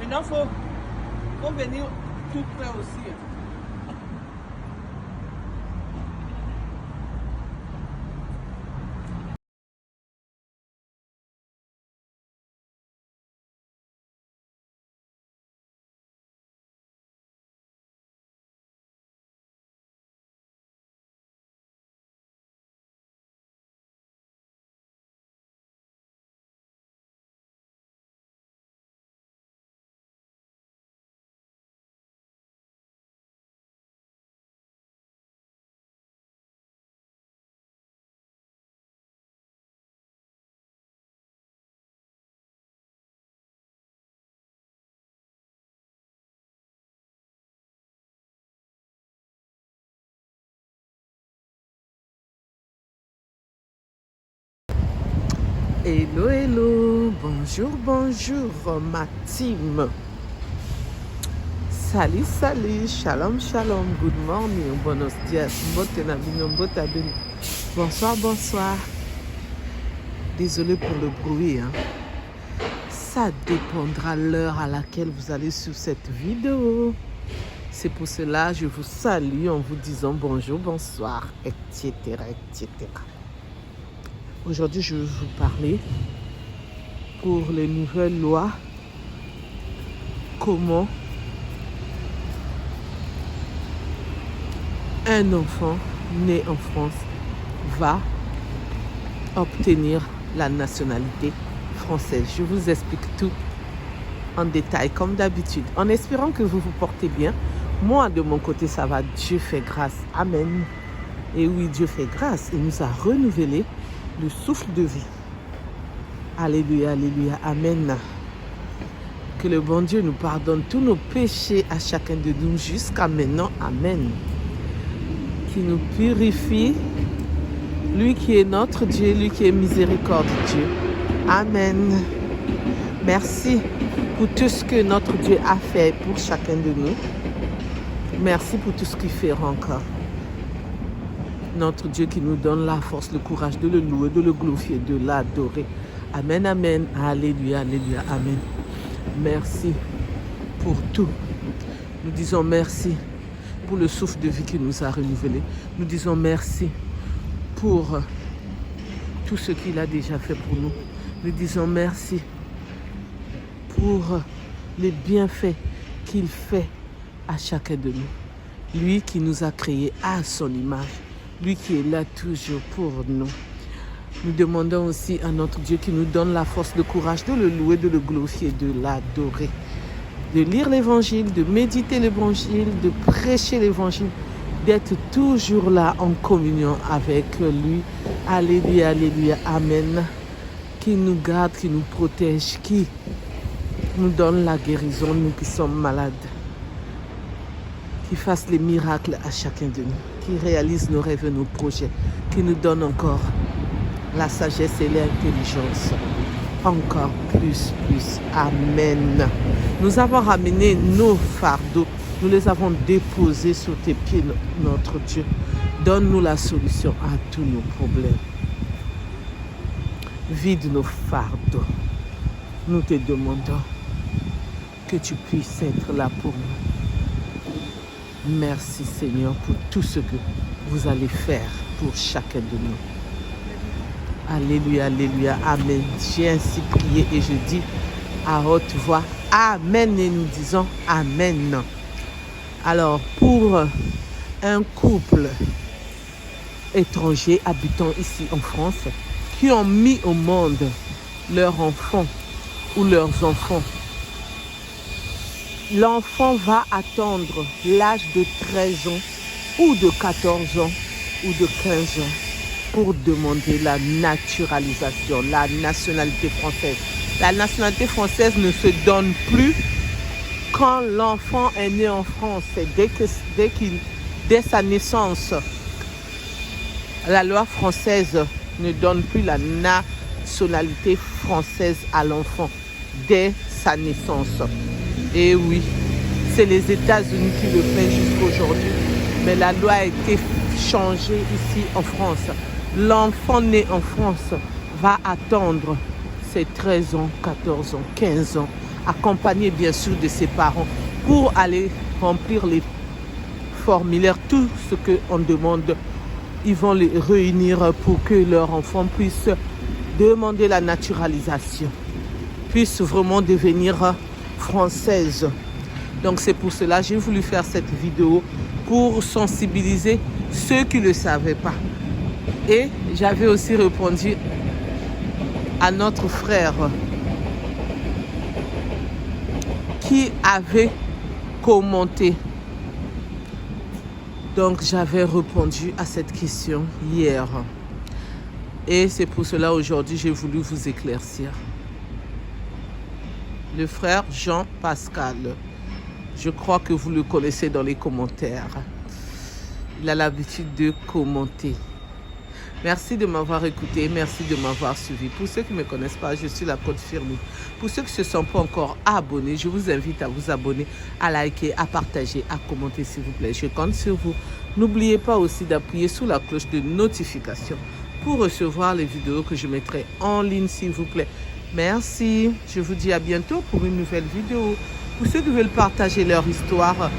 Maintenant, faut venir tout près aussi. Hello, hello, bonjour, bonjour, ma team. Salut, salut, shalom, shalom, good morning, buenos dias, bonsoir, bonsoir. Désolé pour le bruit, hein. Ça dépendra l'heure à laquelle vous allez sur cette vidéo. C'est pour cela que je vous salue en vous disant bonjour, bonsoir, etc., etc. Aujourd'hui, je vais vous parler pour les nouvelles lois, comment un enfant né en France va obtenir la nationalité française. Je vous explique tout en détail, comme d'habitude, en espérant que vous vous portez bien. Moi, de mon côté, ça va. Dieu fait grâce. Amen. Et oui, Dieu fait grâce. Il nous a renouvelé le souffle de vie. Alléluia, alléluia, amen. Que le bon Dieu nous pardonne tous nos péchés à chacun de nous jusqu'à maintenant, amen. Qui nous purifie, lui qui est notre Dieu, lui qui est miséricordieux, amen. Merci pour tout ce que notre Dieu a fait pour chacun de nous. Merci pour tout ce qu'il fera encore. Notre Dieu qui nous donne la force, le courage de le louer, de le glorifier, de l'adorer. Amen, amen, alléluia, alléluia, amen. Merci pour tout. Nous disons merci pour le souffle de vie qui nous a renouvelé. Nous disons merci pour tout ce qu'il a déjà fait pour nous. Nous disons merci pour les bienfaits qu'il fait à chacun de nous. Lui qui nous a créés à son image. Lui qui est là toujours pour nous. Nous demandons aussi à notre Dieu qui nous donne la force, le courage de le louer, de le glorifier, de l'adorer. De lire l'évangile, de méditer l'évangile, de prêcher l'évangile, d'être toujours là en communion avec lui. Alléluia, alléluia, amen. Qui nous garde, qui nous protège, qui nous donne la guérison, nous qui sommes malades. Qui fasse les miracles à chacun de nous, qui réalise nos rêves et nos projets, qui nous donne encore la sagesse et l'intelligence. Encore plus. Amen. Nous avons ramené nos fardeaux, nous les avons déposés sur tes pieds, notre Dieu. Donne-nous la solution à tous nos problèmes. Vide nos fardeaux. Nous te demandons que tu puisses être là pour nous. Merci Seigneur pour tout ce que vous allez faire pour chacun de nous. Alléluia, alléluia, amen. J'ai ainsi prié et je dis à haute voix, amen, et nous disons amen. Alors, pour un couple étranger habitant ici en France, qui ont mis au monde leur enfant ou leurs enfants, l'enfant va attendre l'âge de 13 ans ou de 14 ans ou de 15 ans pour demander la naturalisation, la nationalité française. La nationalité française ne se donne plus quand l'enfant est né en France. Dès sa naissance, la loi française ne donne plus la nationalité française à l'enfant dès sa naissance. Et oui, c'est les États-Unis qui le font jusqu'aujourd'hui. Mais la loi a été changée ici en France. L'enfant né en France va attendre ses 13 ans, 14 ans, 15 ans accompagné bien sûr de ses parents pour aller remplir les formulaires, tout ce qu'on demande. Ils vont les réunir pour que leur enfant puisse demander la naturalisation, puisse vraiment devenir française. Donc c'est pour cela que j'ai voulu faire cette vidéo pour sensibiliser ceux qui ne le savaient pas. Et j'avais aussi répondu à notre frère qui avait commenté. Donc j'avais répondu à cette question hier. Et c'est pour cela aujourd'hui j'ai voulu vous éclaircir. Le frère Jean-Pascal. Je crois que vous le connaissez dans les commentaires. Il a l'habitude de commenter. Merci de m'avoir écouté, merci de m'avoir suivi. Pour ceux qui ne me connaissent pas, je suis la coach Firmi. Pour ceux qui ne se sont pas encore abonnés, je vous invite à vous abonner, à liker, à partager, à commenter s'il vous plaît. Je compte sur vous. N'oubliez pas aussi d'appuyer sur la cloche de notification pour recevoir les vidéos que je mettrai en ligne s'il vous plaît. Merci. Je vous dis à bientôt pour une nouvelle vidéo. Pour ceux qui veulent partager leur histoire,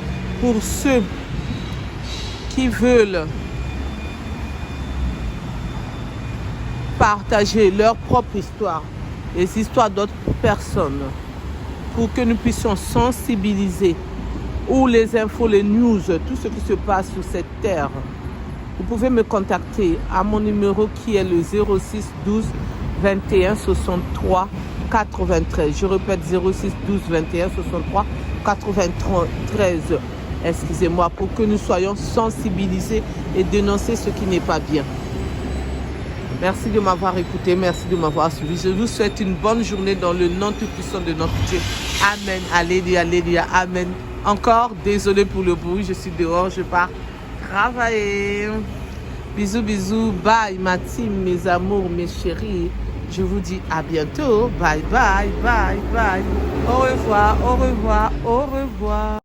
pour ceux qui veulent partager leur propre histoire, les histoires d'autres personnes, pour que nous puissions sensibiliser ou les infos, les news, tout ce qui se passe sur cette terre. Vous pouvez me contacter à mon numéro qui est le 06 12 21 63 93. Je répète 06 12 21 63 93. Excusez-moi, pour que nous soyons sensibilisés et dénoncer ce qui n'est pas bien. Merci de m'avoir écouté, merci de m'avoir suivi. Je vous souhaite une bonne journée dans le nom tout-puissant de notre Dieu. Amen, alléluia, alléluia, amen. Encore, désolé pour le bruit, je suis dehors, je pars travailler. Bisous, bisous, bye ma team, mes amours, mes chéris. Je vous dis à bientôt. Bye, bye, bye, bye. Au revoir, au revoir, au revoir.